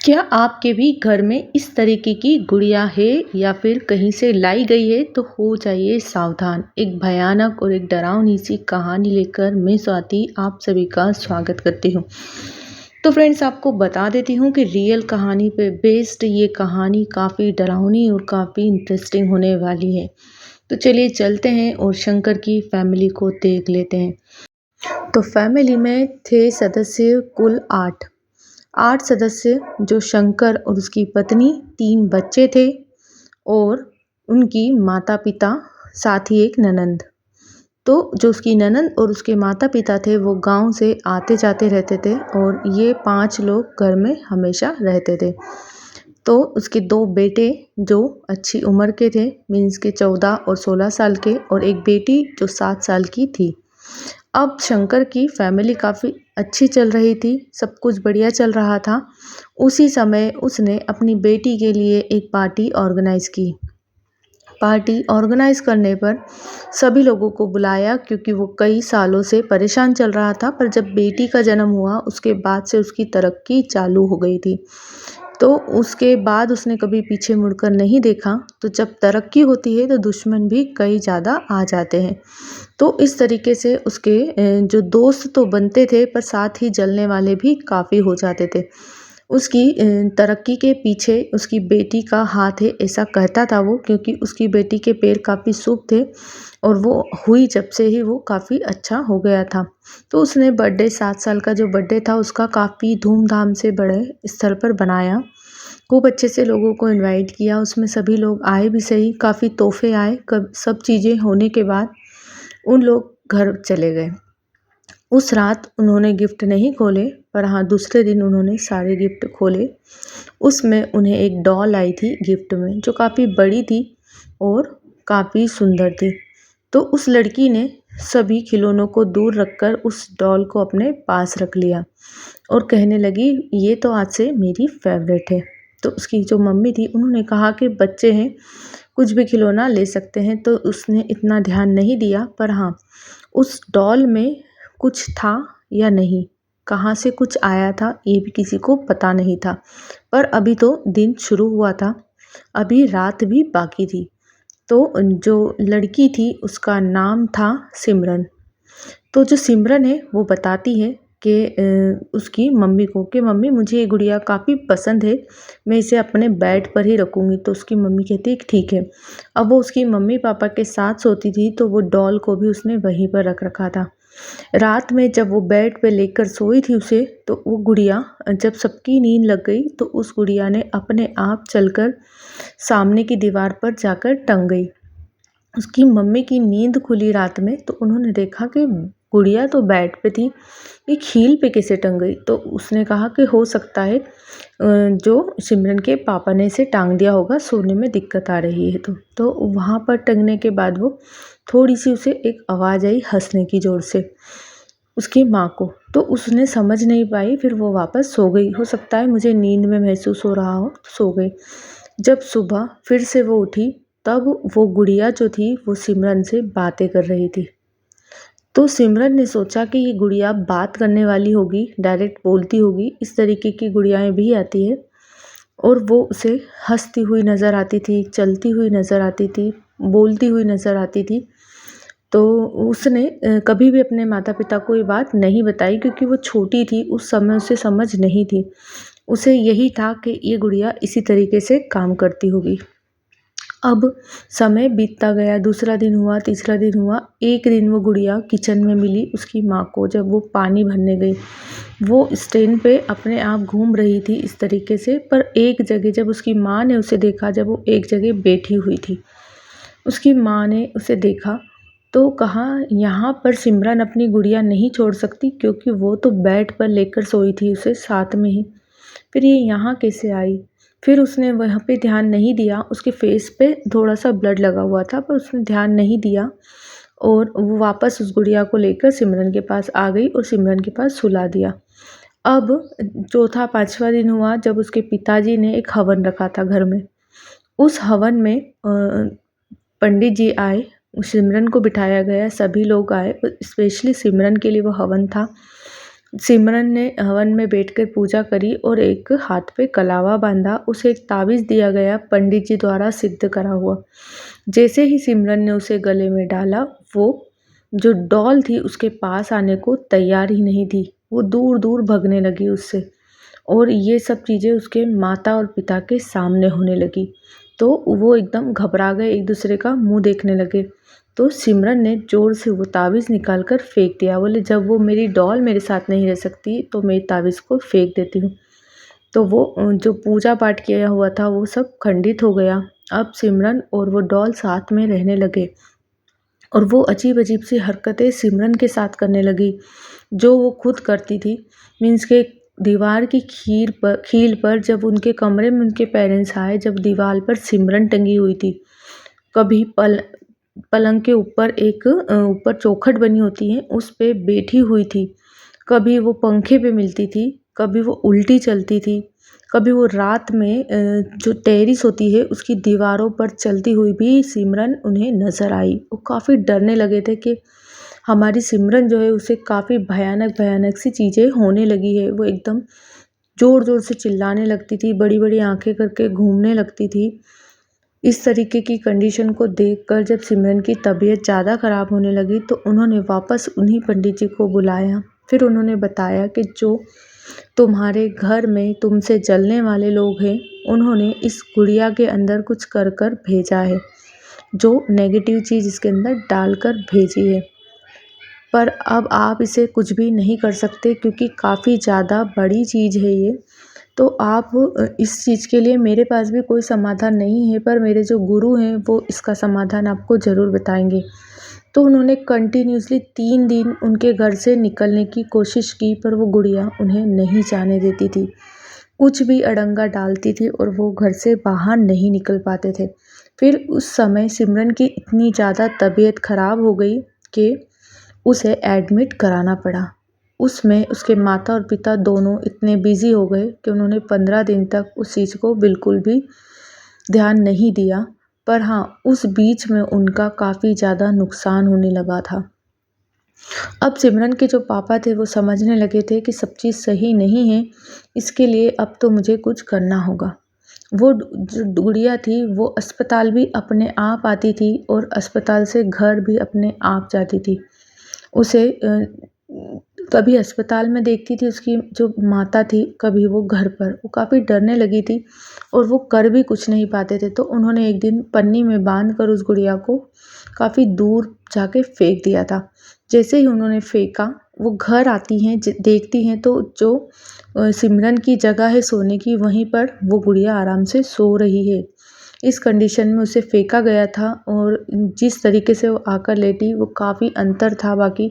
क्या आपके भी घर में इस तरीके की गुड़िया है या फिर कहीं से लाई गई है तो हो जाइए सावधान। एक भयानक और एक डरावनी सी कहानी लेकर मैं स्वाति आप सभी का स्वागत करती हूँ। तो फ्रेंड्स, आपको बता देती हूँ कि रियल कहानी पे बेस्ड ये कहानी काफ़ी डरावनी और काफ़ी इंटरेस्टिंग होने वाली है। तो चलिए चलते हैं और शंकर की फैमिली को देख लेते हैं। तो फैमिली में थे सदस्य कुल 8 सदस्य, जो शंकर और उसकी पत्नी, 3 बच्चे थे और उनकी माता-पिता, साथ ही एक ननंद। तो जो उसकी ननंद और उसके माता-पिता थे वो गाँव से आते-जाते रहते थे और ये 5 लोग घर में हमेशा रहते थे। तो उसके 2 बेटे जो अच्छी उम्र के थे, मीन्स के 14 और 16 साल के, और एक बेटी जो 7 साल की थी। अब शंकर की फैमिली काफ़ी अच्छी चल रही थी, सब कुछ बढ़िया चल रहा था। उसी समय उसने अपनी बेटी के लिए एक पार्टी ऑर्गेनाइज़ की। पार्टी ऑर्गेनाइज़ करने पर सभी लोगों को बुलाया, क्योंकि वो कई सालों से परेशान चल रहा था। पर जब बेटी का जन्म हुआ उसके बाद से उसकी तरक्की चालू हो गई थी। तो उसके बाद उसने कभी पीछे मुड़कर नहीं देखा। तो जब तरक्की होती है तो दुश्मन भी कई ज़्यादा आ जाते हैं। तो इस तरीके से उसके जो दोस्त तो बनते थे पर साथ ही जलने वाले भी काफ़ी हो जाते थे। उसकी तरक्की के पीछे उसकी बेटी का हाथ है, ऐसा कहता था वो, क्योंकि उसकी बेटी के पैर काफ़ी शुभ थे और वो हुई जब से ही वो काफ़ी अच्छा हो गया था। तो उसने बर्थडे, 7 साल का जो बर्थडे था उसका, काफ़ी धूमधाम से बड़े स्तर पर बनाया। खूब अच्छे से लोगों को इनवाइट किया, उसमें सभी लोग आए भी सही, काफ़ी तोहफ़े आए। कब सब चीज़ें होने के बाद उन लोग घर चले गए। उस रात उन्होंने गिफ्ट नहीं खोले, पर हाँ, दूसरे दिन उन्होंने सारे गिफ्ट खोले। उसमें उन्हें एक डॉल आई थी गिफ्ट में, जो काफ़ी बड़ी थी और काफ़ी सुंदर थी। तो उस लड़की ने सभी खिलौनों को दूर रखकर उस डॉल को अपने पास रख लिया और कहने लगी, ये तो आज से मेरी फेवरेट है। तो उसकी जो मम्मी थी उन्होंने कहा कि बच्चे हैं, कुछ भी खिलौना ले सकते हैं। तो उसने इतना ध्यान नहीं दिया, पर हाँ, उस डॉल में कुछ था या नहीं, कहाँ से कुछ आया था ये भी किसी को पता नहीं था। पर अभी तो दिन शुरू हुआ था, अभी रात भी बाकी थी। तो जो लड़की थी उसका नाम था सिमरन। तो जो सिमरन है वो बताती है कि उसकी मम्मी को कि मम्मी, मुझे ये गुड़िया काफ़ी पसंद है, मैं इसे अपने बेड पर ही रखूँगी। तो उसकी मम्मी कहती है कि ठीक है। अब वो उसकी मम्मी पापा के साथ सोती थी, तो वो डॉल को भी उसने वहीं पर रख रखा था। रात में जब वो बेड पे लेकर सोई थी उसे, तो वो गुड़िया, जब सबकी नींद लग गई तो उस गुड़िया ने अपने आप चलकर सामने की दीवार पर जाकर टंग गई। उसकी मम्मी की नींद खुली रात में, तो उन्होंने देखा कि गुड़िया तो बेड पे थी, एक हील पे कैसे टंग गई। तो उसने कहा कि हो सकता है जो सिमरन के पापा ने इसे टांग दिया होगा, सोने में दिक्कत आ रही है। तो वहाँ पर टंगने के बाद वो थोड़ी सी, उसे एक आवाज़ आई हंसने की ज़ोर से, उसकी माँ को। तो उसने समझ नहीं पाई, फिर वो वापस सो गई। हो सकता है मुझे नींद में महसूस हो रहा हो, सो गई। जब सुबह फिर से वो उठी, तब वो गुड़िया जो थी वो सिमरन से बातें कर रही थी। तो सिमरन ने सोचा कि ये गुड़िया बात करने वाली होगी, डायरेक्ट बोलती होगी। इस तरीके की गुड़ियाएँ भी आती है। और वो उसे हंसती हुई नज़र आती थी, चलती हुई नज़र आती थी, बोलती हुई नज़र आती थी। तो उसने कभी भी अपने माता-पिता को ये बात नहीं बताई, क्योंकि वो छोटी थी, उस समय उसे समझ नहीं थी। उसे यही था कि ये गुड़िया इसी तरीके से काम करती होगी। अब समय बीतता गया, दूसरा दिन हुआ, तीसरा दिन हुआ। एक दिन वो गुड़िया किचन में मिली उसकी माँ को, जब वो पानी भरने गई। वो स्टैंड पे अपने आप घूम रही थी इस तरीके से, पर एक जगह जब उसकी माँ ने उसे देखा, जब वो एक जगह बैठी हुई थी, उसकी माँ ने उसे देखा तो कहा, यहाँ पर सिमरन अपनी गुड़िया नहीं छोड़ सकती, क्योंकि वो तो बेड पर लेकर सोई थी उसे साथ में ही, फिर ये यहाँ कैसे आई। फिर उसने वहाँ पे ध्यान नहीं दिया, उसके फेस पे थोड़ा सा ब्लड लगा हुआ था, पर उसने ध्यान नहीं दिया और वो वापस उस गुड़िया को लेकर सिमरन के पास आ गई और सिमरन के पास सुला दिया। अब चौथा पाँचवा दिन हुआ, जब उसके पिताजी ने एक हवन रखा था घर में। उस हवन में पंडित जी आए, सिमरन को बिठाया गया, सभी लोग आए, स्पेशली सिमरन के लिए वो हवन था। सिमरन ने हवन में बैठकर पूजा करी और एक हाथ पे कलावा बांधा। उसे एक ताबीज़ दिया गया, पंडित जी द्वारा सिद्ध करा हुआ। जैसे ही सिमरन ने उसे गले में डाला, वो जो डॉल थी उसके पास आने को तैयार ही नहीं थी। वो दूर दूर भगने लगी उससे, और ये सब चीज़ें उसके माता और पिता के सामने होने लगी। तो वो एकदम घबरा गए, एक दूसरे का मुंह देखने लगे। तो सिमरन ने ज़ोर से वो ताबीज़ निकाल कर फेंक दिया। बोले, जब वो मेरी डॉल मेरे साथ नहीं रह सकती तो मैं ताबीज़ को फेंक देती हूँ। तो वो जो पूजा पाठ किया हुआ था वो सब खंडित हो गया। अब सिमरन और वो डॉल साथ में रहने लगे, और वो अजीब-अजीब सी हरकतें सिमरन के साथ करने लगी, जो वो खुद करती थी। मीन्स के दीवार की कील पर जब उनके कमरे में उनके पेरेंट्स आए, जब दीवार पर सिमरन टंगी हुई थी। कभी पलंग के ऊपर एक ऊपर चौखट बनी होती है, उस पे बैठी हुई थी। कभी वो पंखे पे मिलती थी, कभी वो उल्टी चलती थी, कभी वो रात में जो टेरेस होती है उसकी दीवारों पर चलती हुई भी सिमरन उन्हें नज़र आई। वो काफ़ी डरने लगे थे कि हमारी सिमरन जो है उसे काफ़ी भयानक भयानक सी चीज़ें होने लगी है। वो एकदम ज़ोर ज़ोर से चिल्लाने लगती थी, बड़ी बड़ी आंखें करके घूमने लगती थी। इस तरीके की कंडीशन को देखकर जब सिमरन की तबीयत ज़्यादा ख़राब होने लगी तो उन्होंने वापस उन्हीं पंडित जी को बुलाया। फिर उन्होंने बताया कि जो तुम्हारे घर में तुमसे जलने वाले लोग हैं, उन्होंने इस गुड़िया के अंदर कुछ कर कर भेजा है, जो नेगेटिव चीज़ इसके अंदर डालकर भेजी है। पर अब आप इसे कुछ भी नहीं कर सकते, क्योंकि काफ़ी ज़्यादा बड़ी चीज़ है ये। तो आप इस चीज़ के लिए मेरे पास भी कोई समाधान नहीं है, पर मेरे जो गुरु हैं वो इसका समाधान आपको ज़रूर बताएंगे। तो उन्होंने कंटिन्यूसली 3 दिन उनके घर से निकलने की कोशिश की, पर वो गुड़िया उन्हें नहीं जाने देती थी। कुछ भी अड़ंगा डालती थी और वो घर से बाहर नहीं निकल पाते थे। फिर उस समय सिमरन की इतनी ज़्यादा तबीयत ख़राब हो गई कि उसे एडमिट कराना पड़ा। उसमें उसके माता और पिता दोनों इतने बिज़ी हो गए कि उन्होंने 15 दिन तक उस चीज़ को बिल्कुल भी ध्यान नहीं दिया। पर हाँ, उस बीच में उनका काफ़ी ज़्यादा नुकसान होने लगा था। अब सिमरन के जो पापा थे वो समझने लगे थे कि सब चीज़ सही नहीं है, इसके लिए अब तो मुझे कुछ करना होगा। वो जो गुड़िया थी वो अस्पताल भी अपने आप आती थी और अस्पताल से घर भी अपने आप जाती थी। उसे कभी अस्पताल में देखती थी उसकी जो माता थी, कभी वो घर पर। वो काफ़ी डरने लगी थी और वो कर भी कुछ नहीं पाते थे। तो उन्होंने एक दिन पन्नी में बांध कर उस गुड़िया को काफ़ी दूर जाके फेंक दिया था। जैसे ही उन्होंने फेंका, वो घर आती हैं, देखती हैं तो जो सिमरन की जगह है सोने की, वहीं पर वो गुड़िया आराम से सो रही है। इस कंडीशन में उसे फेंका गया था, और जिस तरीके से वो आकर लेटी वो काफ़ी अंतर था। बाकी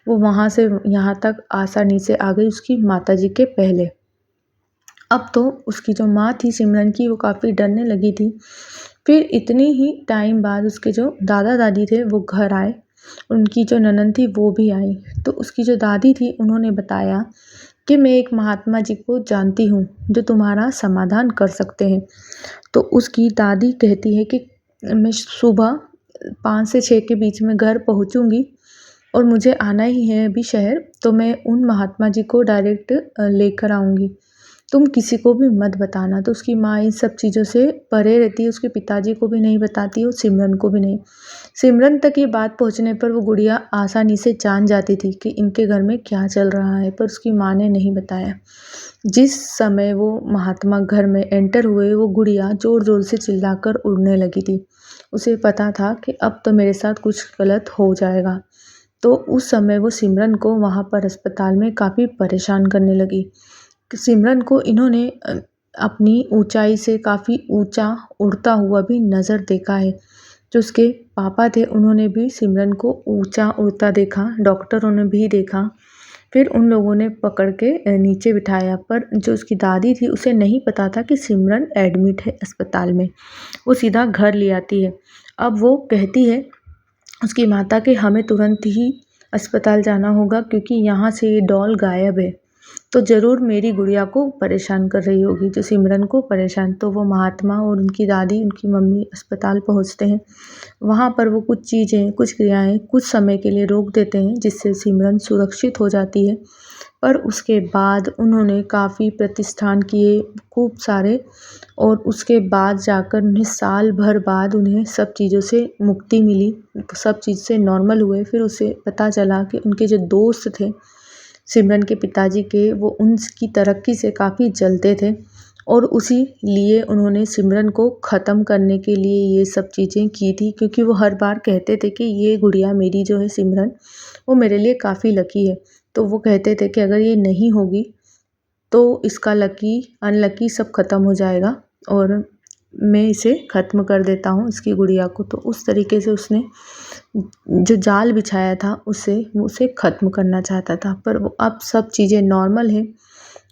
वो वहाँ से यहाँ तक आसानी से आ गई उसकी माताजी के पहले। अब तो उसकी जो माँ थी सिमरन की, वो काफ़ी डरने लगी थी। फिर इतनी ही टाइम बाद उसके जो दादा दादी थे वो घर आए। उनकी जो ननद थी वो भी आई। तो उसकी जो दादी थी उन्होंने बताया कि मैं एक महात्मा जी को जानती हूँ जो तुम्हारा समाधान कर सकते हैं। तो उसकी दादी कहती है कि मैं सुबह 5 से 6 के बीच में घर पहुँचूँगी, और मुझे आना ही है अभी शहर, तो मैं उन महात्मा जी को डायरेक्ट लेकर आऊँगी। तुम किसी को भी मत बताना। तो उसकी माँ इन सब चीज़ों से परे रहती है, उसके पिताजी को भी नहीं बताती और सिमरन को भी नहीं। सिमरन तक ये बात पहुँचने पर वो गुड़िया आसानी से जान जाती थी कि इनके घर में क्या चल रहा है, पर उसकी माँ ने नहीं बताया। जिस समय वो महात्मा घर में एंटर हुए, वो गुड़िया ज़ोर-ज़ोर से चिल्लाकर उड़ने लगी थी। उसे पता था कि अब तो मेरे साथ कुछ गलत हो जाएगा। तो उस समय वो सिमरन को वहाँ पर अस्पताल में काफ़ी परेशान करने लगी। सिमरन को इन्होंने अपनी ऊंचाई से काफ़ी ऊंचा उड़ता हुआ भी नज़र देखा है। जो उसके पापा थे उन्होंने भी सिमरन को ऊंचा उड़ता देखा, डॉक्टरों ने भी देखा। फिर उन लोगों ने पकड़ के नीचे बिठाया, पर जो उसकी दादी थी उसे नहीं पता था कि सिमरन एडमिट है अस्पताल में। वो सीधा घर ले आती है। अब वो कहती है उसकी माता कि हमें तुरंत ही अस्पताल जाना होगा, क्योंकि यहाँ से ये डॉल गायब है। तो ज़रूर मेरी गुड़िया को परेशान कर रही होगी, जो सिमरन को परेशान। तो वो महात्मा और उनकी दादी, उनकी मम्मी अस्पताल पहुँचते हैं। वहाँ पर वो कुछ चीज़ें, कुछ क्रियाएं कुछ समय के लिए रोक देते हैं, जिससे सिमरन सुरक्षित हो जाती है। पर उसके बाद उन्होंने काफ़ी प्रतिष्ठान किए, खूब सारे, और उसके बाद जाकर उन्हें साल भर बाद उन्हें सब चीज़ों से मुक्ति मिली, सब चीज़ से नॉर्मल हुए। फिर उसे पता चला कि उनके जो दोस्त थे सिमरन के पिताजी के, वो उनकी तरक्की से काफ़ी जलते थे और उसी लिए उन्होंने सिमरन को ख़त्म करने के लिए ये सब चीज़ें की थी, क्योंकि वो हर बार कहते थे कि ये गुड़िया मेरी जो है सिमरन, वो मेरे लिए काफ़ी लकी है। तो वो कहते थे कि अगर ये नहीं होगी तो इसका लकी अनलकी सब ख़त्म हो जाएगा और मैं इसे ख़त्म कर देता हूँ, इसकी गुड़िया को। तो उस तरीके से उसने जो जाल बिछाया था उसे ख़त्म करना चाहता था, पर वो अब सब चीज़ें नॉर्मल हैं।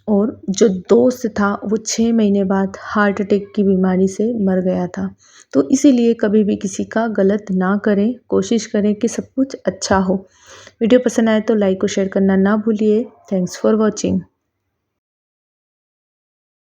और जो दोस्त था वो 6 महीने बाद हार्ट अटैक की बीमारी से मर गया था। तो इसीलिए कभी भी किसी का गलत ना करें, कोशिश करें कि सब कुछ अच्छा हो। वीडियो पसंद आए तो लाइक और शेयर करना ना भूलिए। Thanks for watching.